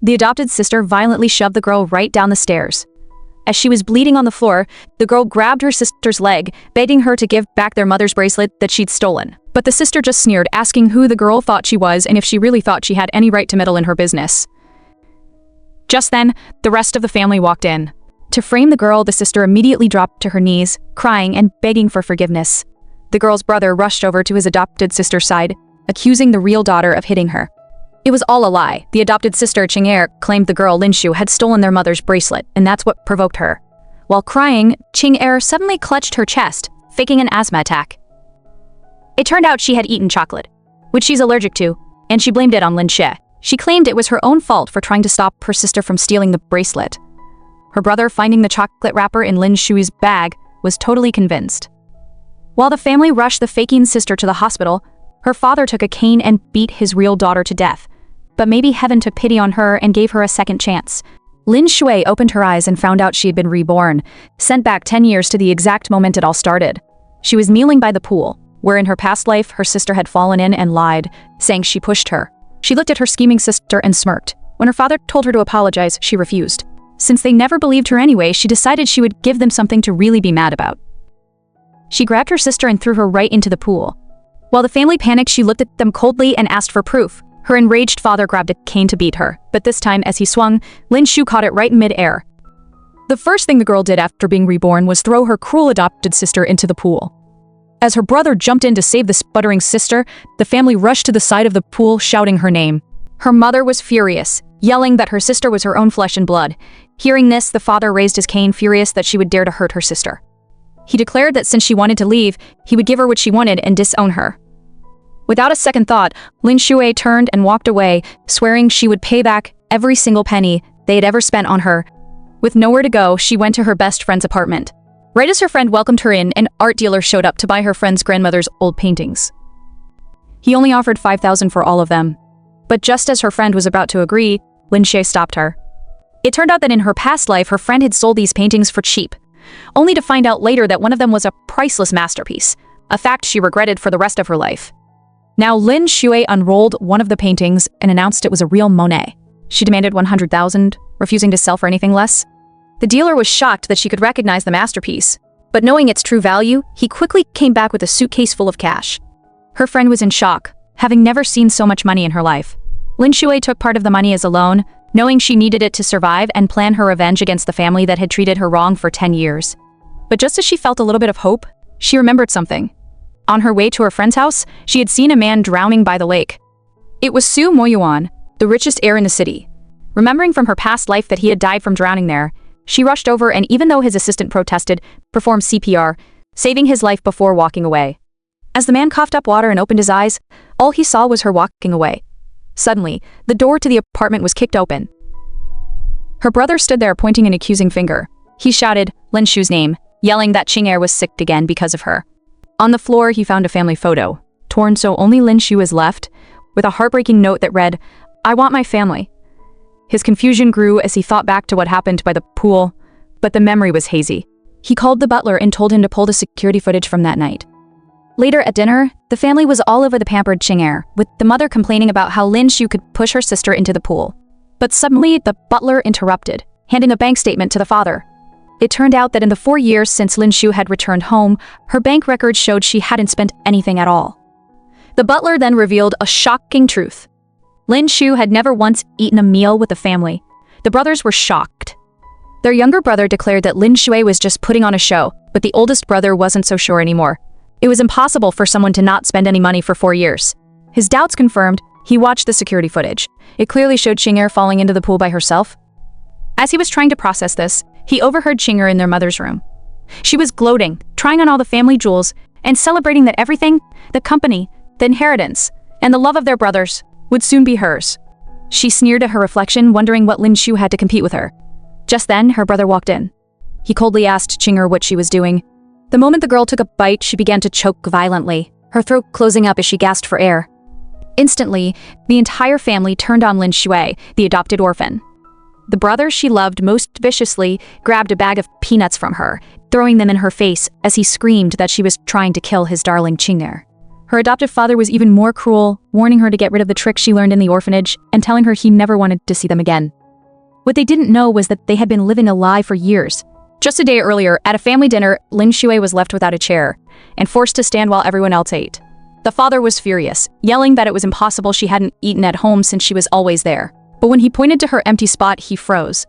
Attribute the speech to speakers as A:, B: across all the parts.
A: The adopted sister violently shoved the girl right down the stairs. As she was bleeding on the floor, the girl grabbed her sister's leg, begging her to give back their mother's bracelet that she'd stolen. But the sister just sneered, asking who the girl thought she was and if she really thought she had any right to meddle in her business. Just then, the rest of the family walked in. To frame the girl, the sister immediately dropped to her knees, crying and begging for forgiveness. The girl's brother rushed over to his adopted sister's side, accusing the real daughter of hitting her. It was all a lie. The adopted sister, Ching-er, claimed the girl, Lin-shu, had stolen their mother's bracelet, and that's what provoked her. While crying, Ching-er suddenly clutched her chest, faking an asthma attack. It turned out she had eaten chocolate, which she's allergic to, and she blamed it on Lin-she. She claimed it was her own fault for trying to stop her sister from stealing the bracelet. Her brother, finding the chocolate wrapper in Lin-shu's bag, was totally convinced. While the family rushed the faking sister to the hospital, her father took a cane and beat his real daughter to death. But maybe heaven took pity on her and gave her a second chance. Lin Shui opened her eyes and found out she had been reborn, sent back 10 years to the exact moment it all started. She was kneeling by the pool, where in her past life her sister had fallen in and lied, saying she pushed her. She looked at her scheming sister and smirked. When her father told her to apologize, she refused. Since they never believed her anyway, she decided she would give them something to really be mad about. She grabbed her sister and threw her right into the pool. While the family panicked, she looked at them coldly and asked for proof. Her enraged father grabbed a cane to beat her, but this time, as he swung, Lin Shu caught it right in mid-air. The first thing the girl did after being reborn was throw her cruel adopted sister into the pool. As her brother jumped in to save the sputtering sister, the family rushed to the side of the pool, shouting her name. Her mother was furious, yelling that her sister was her own flesh and blood. Hearing this, the father raised his cane, furious that she would dare to hurt her sister. He declared that since she wanted to leave, he would give her what she wanted and disown her. Without a second thought, Lin Shui turned and walked away, swearing she would pay back every single penny they had ever spent on her. With nowhere to go, she went to her best friend's apartment. Right as her friend welcomed her in, an art dealer showed up to buy her friend's grandmother's old paintings. He only offered 5,000 for all of them. But just as her friend was about to agree, Lin Shui stopped her. It turned out that in her past life, her friend had sold these paintings for cheap, only to find out later that one of them was a priceless masterpiece, a fact she regretted for the rest of her life. Now Lin Shui unrolled one of the paintings and announced it was a real Monet. She demanded 100,000, refusing to sell for anything less. The dealer was shocked that she could recognize the masterpiece, but knowing its true value, he quickly came back with a suitcase full of cash. Her friend was in shock, having never seen so much money in her life. Lin Shui took part of the money as a loan, knowing she needed it to survive and plan her revenge against the family that had treated her wrong for 10 years. But just as she felt a little bit of hope, she remembered something. On her way to her friend's house, she had seen a man drowning by the lake. It was Su Moyuan, the richest heir in the city. Remembering from her past life that he had died from drowning there, she rushed over and, even though his assistant protested, performed CPR, saving his life before walking away. As the man coughed up water and opened his eyes, all he saw was her walking away. Suddenly, the door to the apartment was kicked open. Her brother stood there pointing an accusing finger. He shouted Lin Shu's name, yelling that Ching-er was sick again because of her. On the floor, he found a family photo, torn so only Lin Shu is left, with a heartbreaking note that read, "I want my family." His confusion grew as he thought back to what happened by the pool, but the memory was hazy. He called the butler and told him to pull the security footage from that night. Later at dinner, the family was all over the pampered Ching-er, with the mother complaining about how Lin Shu could push her sister into the pool. But suddenly, the butler interrupted, handing a bank statement to the father. It turned out that in the 4 years since Lin Shu had returned home, her bank records showed she hadn't spent anything at all. The butler then revealed a shocking truth. Lin Shu had never once eaten a meal with the family. The brothers were shocked. Their younger brother declared that Lin Shui was just putting on a show, but the oldest brother wasn't so sure anymore. It was impossible for someone to not spend any money for 4 years. His doubts confirmed, he watched the security footage. It clearly showed Ching-er falling into the pool by herself. As he was trying to process this, he overheard Ching-er in their mother's room. She was gloating, trying on all the family jewels, and celebrating that everything, the company, the inheritance, and the love of their brothers, would soon be hers. She sneered at her reflection, wondering what Lin Shu had to compete with her. Just then, her brother walked in. He coldly asked Ching-er what she was doing. The moment the girl took a bite, she began to choke violently, her throat closing up as she gasped for air. Instantly, the entire family turned on Lin Shui, the adopted orphan. The brother she loved most viciously grabbed a bag of peanuts from her, throwing them in her face as he screamed that she was trying to kill his darling Ching-er. Her adoptive father was even more cruel, warning her to get rid of the trick she learned in the orphanage and telling her he never wanted to see them again. What they didn't know was that they had been living a lie for years. Just a day earlier, at a family dinner, Lin Shui was left without a chair and forced to stand while everyone else ate. The father was furious, yelling that it was impossible she hadn't eaten at home since she was always there. But when he pointed to her empty spot, he froze.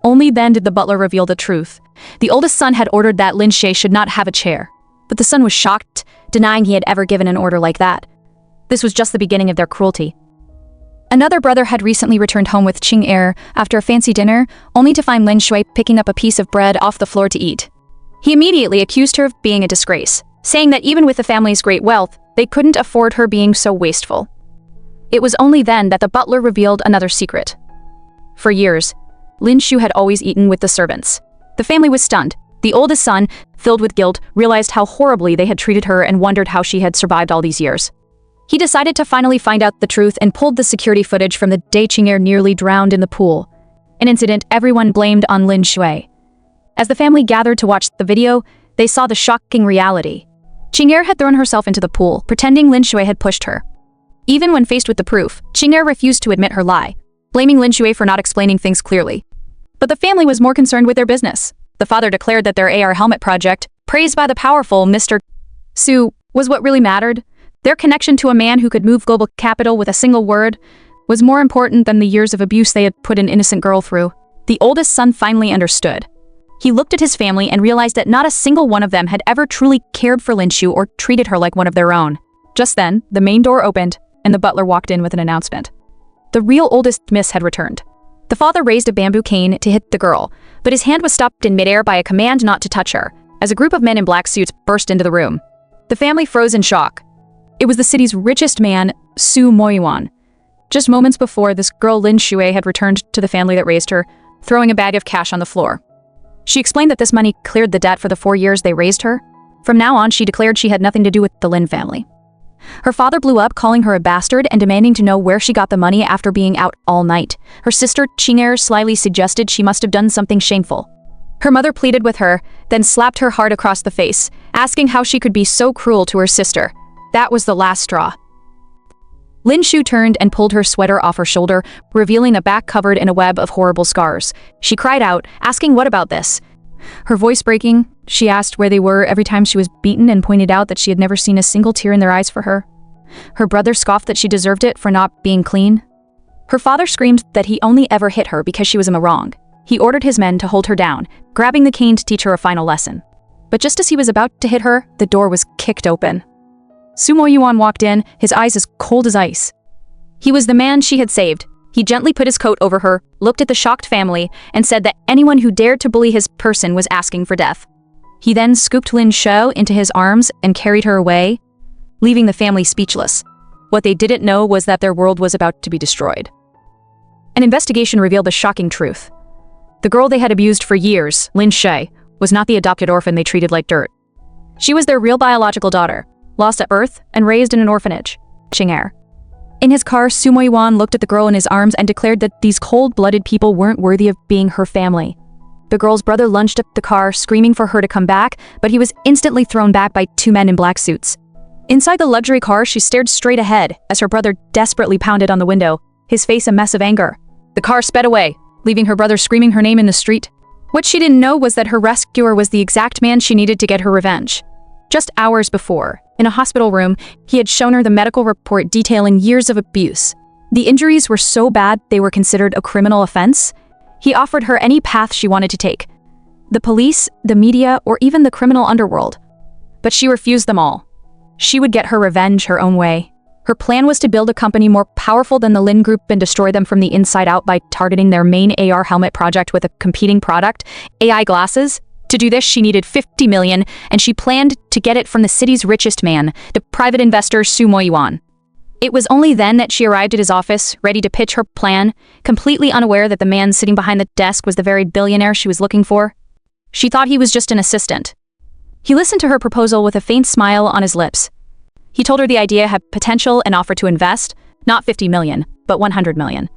A: Only then did the butler reveal the truth. The oldest son had ordered that Lin Shui should not have a chair. But the son was shocked, denying he had ever given an order like that. This was just the beginning of their cruelty. Another brother had recently returned home with Qing Er after a fancy dinner, only to find Lin Shui picking up a piece of bread off the floor to eat. He immediately accused her of being a disgrace, saying that even with the family's great wealth, they couldn't afford her being so wasteful. It was only then that the butler revealed another secret. For years, Lin Shui had always eaten with the servants. The family was stunned. The oldest son, filled with guilt, realized how horribly they had treated her and wondered how she had survived all these years. He decided to finally find out the truth and pulled the security footage from the day Qing Er nearly drowned in the pool, an incident everyone blamed on Lin Shui. As the family gathered to watch the video, they saw the shocking reality. Qing Er had thrown herself into the pool, pretending Lin Shui had pushed her. Even when faced with the proof, Qing Er refused to admit her lie, blaming Lin Shui for not explaining things clearly. But the family was more concerned with their business. The father declared that their AR helmet project, praised by the powerful Mr. Su, was what really mattered. Their connection to a man who could move global capital with a single word was more important than the years of abuse they had put an innocent girl through. The oldest son finally understood. He looked at his family and realized that not a single one of them had ever truly cared for Lin Shui or treated her like one of their own. Just then, the main door opened, and the butler walked in with an announcement. The real oldest miss had returned. The father raised a bamboo cane to hit the girl, but his hand was stopped in midair by a command not to touch her, as a group of men in black suits burst into the room. The family froze in shock. It was the city's richest man, Su Moyuan. Just moments before, this girl Lin Shui had returned to the family that raised her, throwing a bag of cash on the floor. She explained that this money cleared the debt for the 4 years they raised her. From now on, she declared she had nothing to do with the Lin family. Her father blew up, calling her a bastard and demanding to know where she got the money after being out all night. Her sister, Qing Er, slyly suggested she must have done something shameful. Her mother pleaded with her, then slapped her hard across the face, asking how she could be so cruel to her sister. That was the last straw. Lin Shui turned and pulled her sweater off her shoulder, revealing a back covered in a web of horrible scars. She cried out, asking what about this? Her voice breaking, she asked where they were every time she was beaten and pointed out that she had never seen a single tear in their eyes for her. Her brother scoffed that she deserved it for not being clean. Her father screamed that he only ever hit her because she was in the wrong. He ordered his men to hold her down, grabbing the cane to teach her a final lesson. But just as he was about to hit her, the door was kicked open. Su Moyuan walked in, his eyes as cold as ice. He was the man she had saved. He gently put his coat over her, looked at the shocked family, and said that anyone who dared to bully his person was asking for death. He then scooped Lin Shui into his arms and carried her away, leaving the family speechless. What they didn't know was that their world was about to be destroyed. An investigation revealed the shocking truth. The girl they had abused for years, Lin Shui, was not the adopted orphan they treated like dirt. She was their real biological daughter, lost at birth and raised in an orphanage, Qing Er. In his car, Su Moyuan looked at the girl in his arms and declared that these cold-blooded people weren't worthy of being her family. The girl's brother lunged up the car, screaming for her to come back, but he was instantly thrown back by 2 men in black suits. Inside the luxury car, she stared straight ahead as her brother desperately pounded on the window, his face a mess of anger. The car sped away, leaving her brother screaming her name in the street. What she didn't know was that her rescuer was the exact man she needed to get her revenge. Just hours before, in a hospital room, he had shown her the medical report detailing years of abuse. The injuries were so bad they were considered a criminal offense. He offered her any path she wanted to take. The police, the media, or even the criminal underworld. But she refused them all. She would get her revenge her own way. Her plan was to build a company more powerful than the Lin Group and destroy them from the inside out by targeting their main AR helmet project with a competing product, AI glasses. To do this, she needed 50 million, and she planned to get it from the city's richest man, the private investor Su Moyuan. It was only then that she arrived at his office, ready to pitch her plan, completely unaware that the man sitting behind the desk was the very billionaire she was looking for. She thought he was just an assistant. He listened to her proposal with a faint smile on his lips. He told her the idea had potential and offered to invest, not 50 million, but 100 million.